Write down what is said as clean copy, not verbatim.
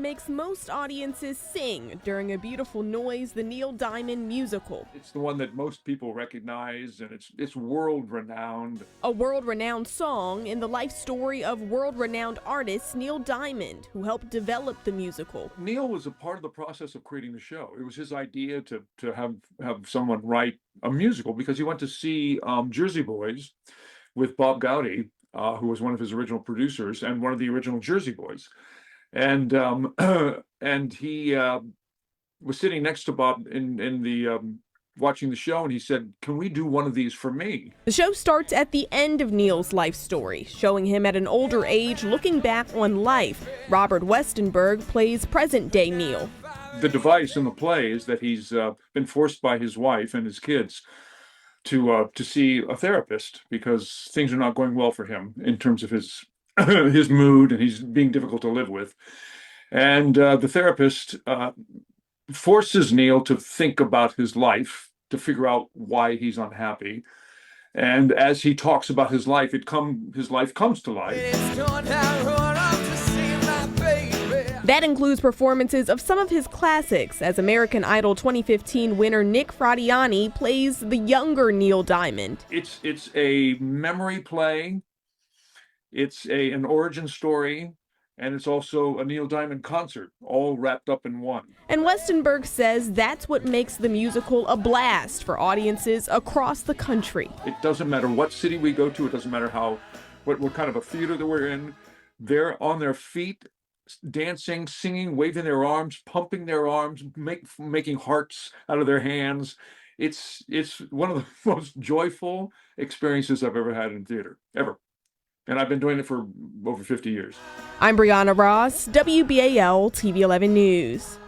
makes most audiences sing during A Beautiful Noise, the Neil Diamond musical. It's the one that most people recognize, and it's world-renowned. A world-renowned song in the life story of world-renowned artist Neil Diamond, who helped develop the musical. Neil was a part of the process of creating the show. It was his idea to have someone write a musical because he went to see Jersey Boys with Bob Gowdy, who was one of his original producers and one of the original Jersey Boys. And and he was sitting next to Bob in the watching the show, and he said, "Can we do one of these for me?" The show starts at the end of Neil's life story, showing him at an older age looking back on life. Robert Westenberg plays present-day Neil. The device in the play is that he's been forced by his wife and his kids to see a therapist because things are not going well for him in terms of his his mood, and he's being difficult to live with. And the therapist forces Neil to think about his life, to figure out why he's unhappy. And as he talks about his life, his life comes to life. That includes performances of some of his classics, as American Idol 2015 winner Nick Fradiani plays the younger Neil Diamond. It's a memory play. It's an origin story, and it's also a Neil Diamond concert, all wrapped up in one. And Westenberg says that's what makes the musical a blast for audiences across the country. It doesn't matter what city we go to. It doesn't matter what kind of a theater that we're in. They're on their feet, dancing, singing, waving their arms, pumping their arms, making hearts out of their hands. It's one of the most joyful experiences I've ever had in theater, ever. And I've been doing it for over 50 years. I'm Brianna Ross, WBAL-TV 11 News.